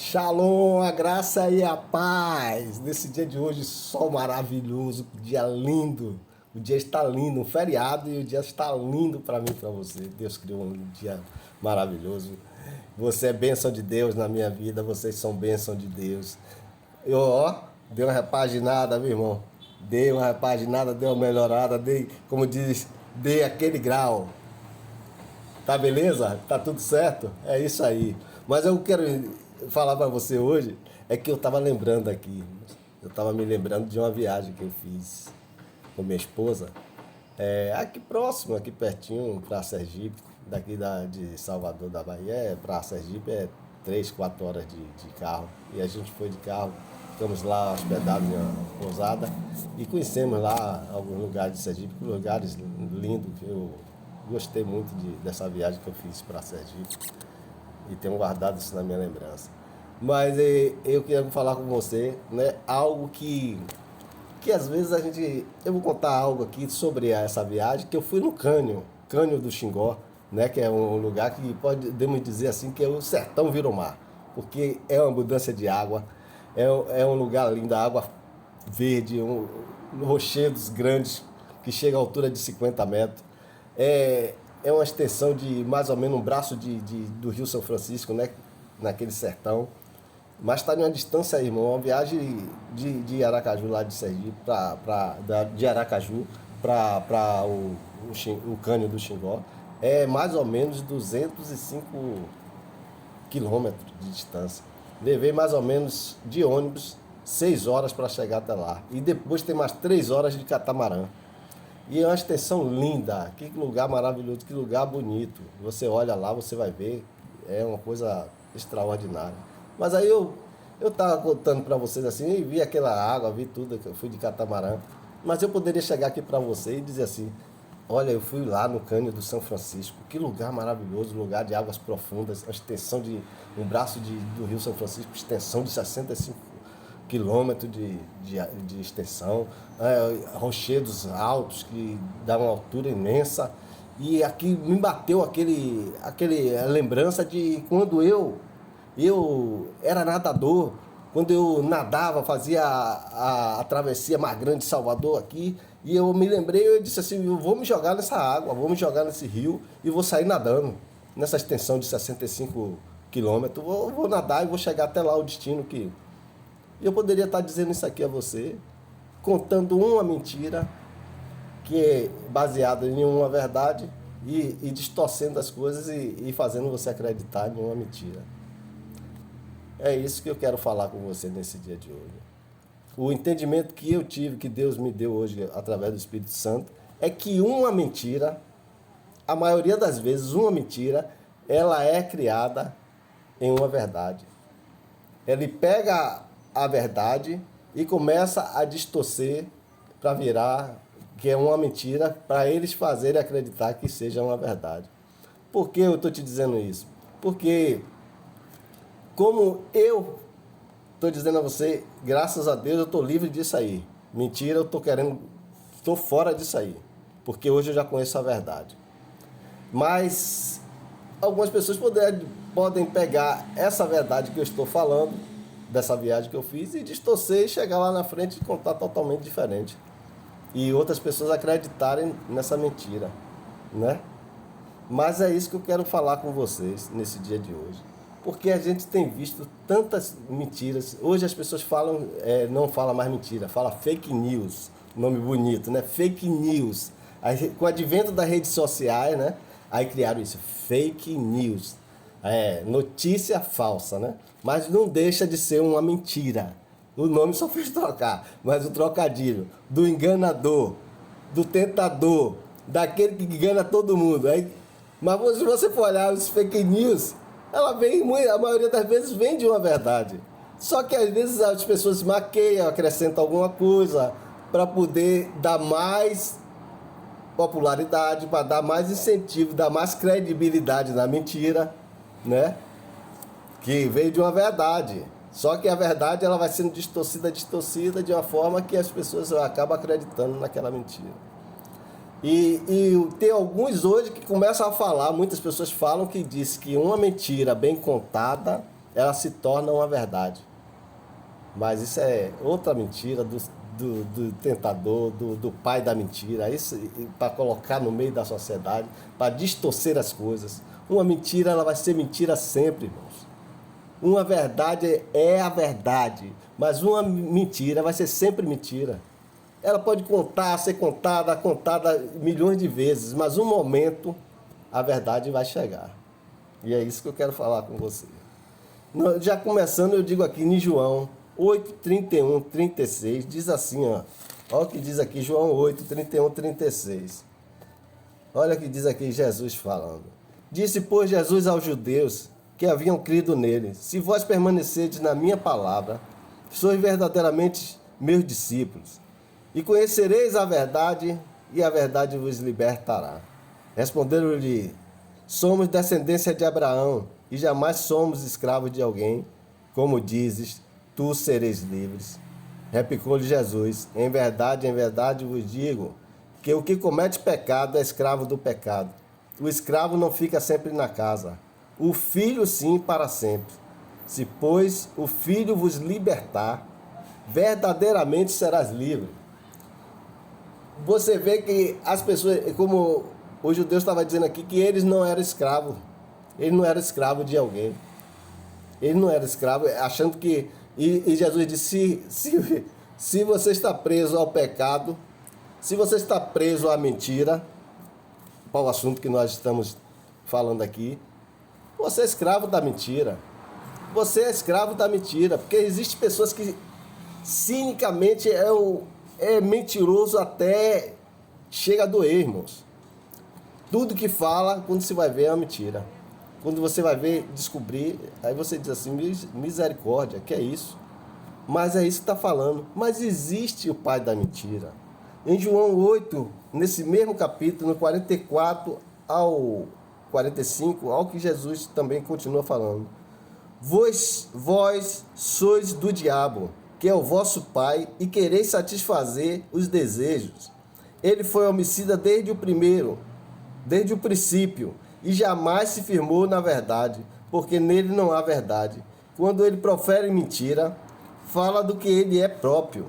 Shalom, a graça e a paz. Nesse dia de hoje, sol maravilhoso, dia lindo. O dia está lindo, um feriado e o dia está lindo para mim e para você. Deus criou um dia maravilhoso. Você é bênção de Deus na minha vida, vocês são bênção de Deus. Dei uma repaginada, meu irmão. Dei uma repaginada, dei uma melhorada, dei, como diz, dei aquele grau. Tá beleza? Tá tudo certo? É isso aí. Mas eu quero falar para você hoje é que eu tava lembrando aqui. Eu tava me lembrando de uma viagem que eu fiz com minha esposa. Aqui próximo, aqui pertinho, para Sergipe, de Salvador da Bahia, para Sergipe é 3, 4 horas de carro. E a gente foi de carro, ficamos lá hospedados em uma pousada e conhecemos lá alguns lugares de Sergipe, lugares lindos que eu gostei muito dessa viagem que eu fiz para Sergipe e tenho guardado isso na minha lembrança. Mas eu queria falar com você, né, algo que às vezes eu vou contar algo aqui sobre essa viagem, que eu fui no Cânion do Xingó, né, que é um lugar que podemos dizer assim que é o sertão virou mar, porque é uma abundância de água, é um lugar lindo, água verde, rochedos grandes que chega à altura de 50 metros. É uma extensão de mais ou menos um braço do Rio São Francisco, né? Naquele sertão. Mas está em uma distância, irmão, uma viagem de Aracaju, lá de Sergipe, de Aracaju para o Cânion do Xingó. É mais ou menos 205 quilômetros de distância. Levei mais ou menos de ônibus 6 horas para chegar até lá. E depois tem mais 3 horas de catamarã. E é uma extensão linda, que lugar maravilhoso, que lugar bonito. Você olha lá, você vai ver, é uma coisa extraordinária. Mas aí eu estava contando para vocês assim, e vi aquela água, vi tudo, eu fui de catamarã. Mas eu poderia chegar aqui para você e dizer assim, olha, eu fui lá no Cânion do São Francisco, que lugar maravilhoso, lugar de águas profundas, a extensão de um braço do Rio São Francisco, extensão de 65 quilômetros de extensão, rochedos altos que dão uma altura imensa. E aqui me bateu aquele lembrança de quando eu era nadador, quando eu nadava, fazia a travessia mais grande de Salvador aqui, e eu me lembrei, eu disse assim, eu vou me jogar nessa água, vou me jogar nesse rio e vou sair nadando nessa extensão de 65 quilômetros, vou nadar e vou chegar até lá o destino que... E eu poderia estar dizendo isso aqui a você, contando uma mentira que é baseada em uma verdade e distorcendo as coisas e fazendo você acreditar em uma mentira. É isso que eu quero falar com você nesse dia de hoje. O entendimento que eu tive, que Deus me deu hoje através do Espírito Santo, é que uma mentira, a maioria das vezes uma mentira, ela é criada em uma verdade. Ele pega a verdade e começa a distorcer para virar que é uma mentira, para eles fazerem acreditar que seja uma verdade. Por que eu estou te dizendo isso? Porque como eu estou dizendo a você, graças a Deus eu estou livre disso aí. Mentira, eu estou fora disso aí, porque hoje eu já conheço a verdade. Mas algumas pessoas podem pegar essa verdade que eu estou falando, dessa viagem que eu fiz, e distorcer e chegar lá na frente e contar totalmente diferente. E outras pessoas acreditarem nessa mentira, né? Mas é isso que eu quero falar com vocês nesse dia de hoje. Porque a gente tem visto tantas mentiras. Hoje as pessoas falam, não falam mais mentira, fala fake news, nome bonito, né? Fake news. Aí, com o advento das redes sociais, né? Aí criaram isso, fake news. Notícia falsa, né? Mas não deixa de ser uma mentira. O nome só fez trocar, mas o trocadilho do enganador, do tentador, daquele que engana todo mundo. Mas se você for olhar os fake news, ela vem, a maioria das vezes vem de uma verdade. Só que às vezes as pessoas maqueiam, acrescentam alguma coisa para poder dar mais popularidade, para dar mais incentivo, dar mais credibilidade na mentira, né? Que veio de uma verdade. Só que a verdade ela vai sendo distorcida de uma forma que as pessoas acabam acreditando naquela mentira. E tem alguns hoje que começam a falar, muitas pessoas falam que diz que uma mentira bem contada ela se torna uma verdade. Mas isso é outra mentira do tentador, do pai da mentira, isso para colocar no meio da sociedade, para distorcer as coisas. Uma mentira, ela vai ser mentira sempre, irmãos. Uma verdade é a verdade, mas uma mentira vai ser sempre mentira. Ela pode ser contada milhões de vezes, mas um momento a verdade vai chegar. E é isso que eu quero falar com você. Já começando, eu digo aqui em João 8, 31, 36, diz assim, ó. Olha o que diz aqui, João 8, 31, 36. Olha o que diz aqui Jesus falando. Disse, pois, Jesus aos judeus que haviam crido nele: se vós permanecerdes na minha palavra, sois verdadeiramente meus discípulos, e conhecereis a verdade, e a verdade vos libertará. Responderam-lhe: somos descendência de Abraão, e jamais somos escravos de alguém. Como dizes, tu sereis livres. Replicou-lhe Jesus: em verdade vos digo, que o que comete pecado é escravo do pecado. O escravo não fica sempre na casa, o filho sim para sempre. Se, pois, o filho vos libertar, verdadeiramente serás livre. Você vê que as pessoas, como o judeu estava dizendo aqui, que eles não eram escravos. Ele não era escravo de alguém. Ele não era escravo, achando que... E Jesus disse, se você está preso ao pecado, se você está preso à mentira, para o assunto que nós estamos falando aqui, você é escravo da mentira. Você é escravo da mentira, porque existem pessoas que cinicamente é mentiroso até chega a doer, irmãos. Tudo que fala, quando se vai ver, é uma mentira. Quando você vai ver, descobrir, aí você diz assim, misericórdia, que é isso? Mas é isso que está falando. Mas existe o pai da mentira. Em João 8, nesse mesmo capítulo, no 44 ao 45, ao que Jesus também continua falando. Vós sois do diabo, que é o vosso pai, e quereis satisfazer os desejos. Ele foi homicida desde o princípio, e jamais se firmou na verdade, porque nele não há verdade. Quando ele profere mentira, fala do que ele é próprio.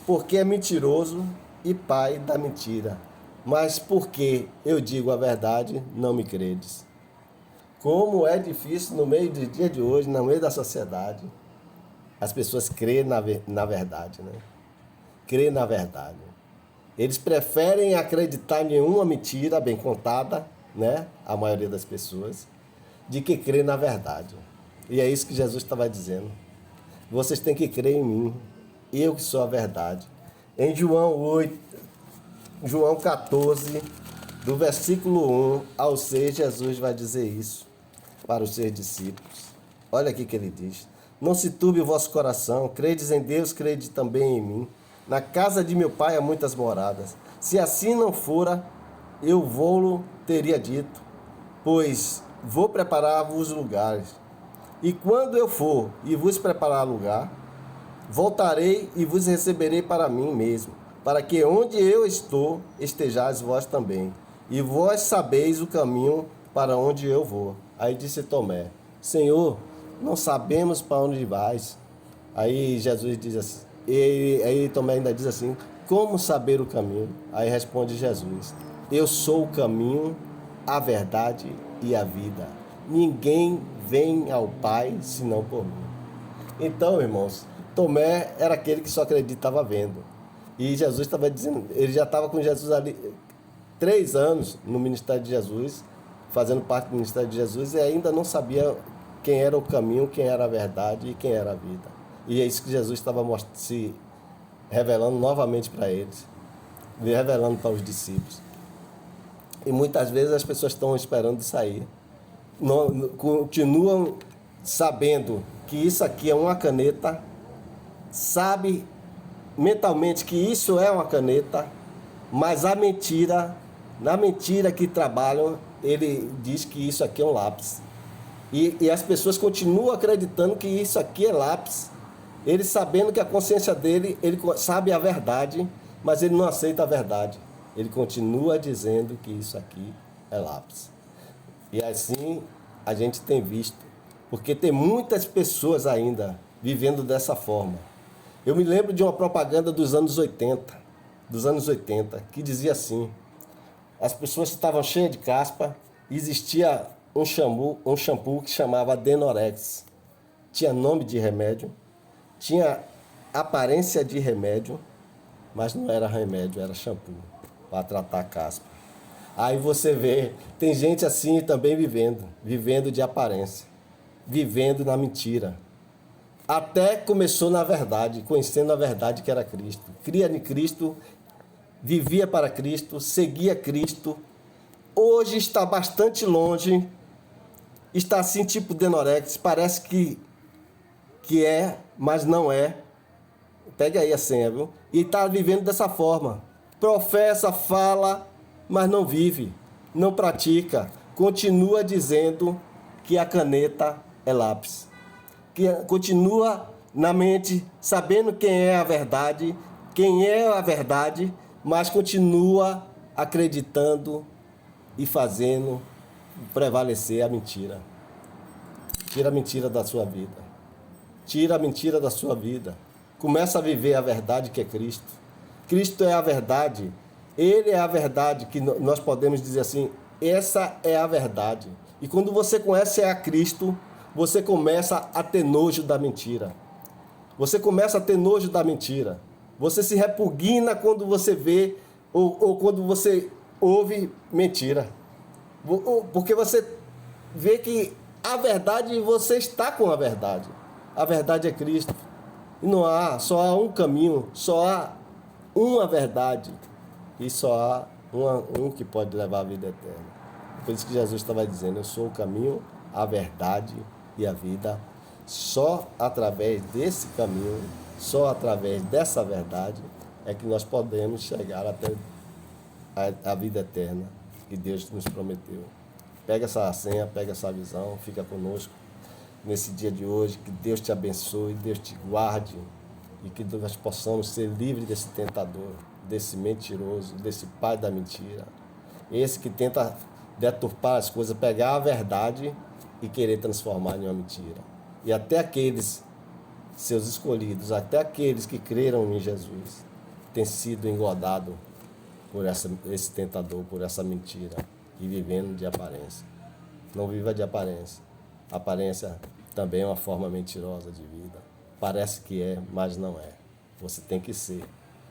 Porque é mentiroso e pai da mentira. Mas porque eu digo a verdade, não me credes. Como é difícil no meio do dia de hoje, no meio da sociedade, as pessoas crerem na verdade, né? Crer na verdade. Eles preferem acreditar em uma mentira bem contada, né? A maioria das pessoas, de que crer na verdade. E é isso que Jesus estava dizendo. Vocês têm que crer em mim, eu que sou a verdade. Em João 14, do versículo 1 ao 6, Jesus vai dizer isso para os seus discípulos. Olha aqui que ele diz: não se turbe o vosso coração, credes em Deus, crede também em mim. Na casa de meu pai há muitas moradas. Se assim não fora, eu vou-lo teria dito, pois vou preparar-vos lugares. E quando eu for e vos preparar lugar, voltarei e vos receberei para mim mesmo, para que onde eu estou, estejais vós também. E vós sabeis o caminho para onde eu vou. Aí disse Tomé: Senhor, não sabemos para onde vais. Aí Jesus diz assim, aí Tomé ainda diz assim: como saber o caminho? Aí responde Jesus: eu sou o caminho, a verdade e a vida. Ninguém vem ao Pai senão por mim. Então, irmãos, Tomé era aquele que só acreditava vendo. E Jesus estava dizendo, ele já estava com Jesus ali 3 anos no ministério de Jesus, fazendo parte do ministério de Jesus, e ainda não sabia quem era o caminho, quem era a verdade e quem era a vida. E é isso que Jesus estava se revelando novamente para eles, revelando para os discípulos. E muitas vezes as pessoas estão esperando sair, continuam sabendo que isso aqui é uma caneta, sabe mentalmente que isso é uma caneta, mas na mentira que trabalham, ele diz que isso aqui é um lápis. E as pessoas continuam acreditando que isso aqui é lápis, ele sabendo que a consciência dele, ele sabe a verdade, mas ele não aceita a verdade. Ele continua dizendo que isso aqui é lápis. E assim a gente tem visto, porque tem muitas pessoas ainda vivendo dessa forma. Eu me lembro de uma propaganda dos anos 80, que dizia assim: as pessoas estavam cheias de caspa, existia um shampoo que chamava Denorex. Tinha nome de remédio, tinha aparência de remédio, mas não era remédio, era shampoo para tratar a caspa. Aí você vê, tem gente assim também vivendo de aparência, vivendo na mentira. Até começou na verdade, conhecendo a verdade que era Cristo. Cria em Cristo, vivia para Cristo, seguia Cristo. Hoje está bastante longe, está assim tipo Denorex, parece que é, mas não é. Pega aí a senha, viu? E está vivendo dessa forma. Professa, fala, mas não vive, não pratica. Continua dizendo que a caneta é lápis. Que continua na mente, sabendo quem é a verdade, mas continua acreditando e fazendo prevalecer a mentira. Tira a mentira da sua vida. Tira a mentira da sua vida. Começa a viver a verdade que é Cristo. Cristo é a verdade. Ele é a verdade que nós podemos dizer assim, essa é a verdade. E quando você conhece a Cristo, você começa a ter nojo da mentira. Você começa a ter nojo da mentira. Você se repugna quando você vê ou quando você ouve mentira. Porque você vê que a verdade, você está com a verdade. A verdade é Cristo. E não há, só há um caminho, só há uma verdade. E só há um que pode levar à vida eterna. Por isso que Jesus estava dizendo, eu sou o caminho, a verdade e a vida. Só através desse caminho, só através dessa verdade, é que nós podemos chegar até a vida eterna que Deus nos prometeu. Pega essa senha, pega essa visão, fica conosco nesse dia de hoje. Que Deus te abençoe, Deus te guarde e que nós possamos ser livres desse tentador, desse mentiroso, desse pai da mentira. Esse que tenta deturpar as coisas, pegar a verdade e querer transformar em uma mentira. E até aqueles seus escolhidos, até aqueles que creram em Jesus, têm sido engordados por esse tentador, por essa mentira, e vivendo de aparência. Não viva de aparência. Aparência também é uma forma mentirosa de vida. Parece que é, mas não é. Você tem que ser,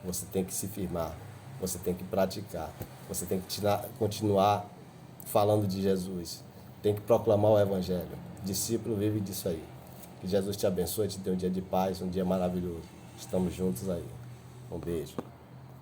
você tem que se firmar, você tem que praticar, você tem que continuar falando de Jesus, tem que proclamar o Evangelho. Discípulo vive disso aí. Que Jesus te abençoe, te dê um dia de paz, um dia maravilhoso. Estamos juntos aí. Um beijo.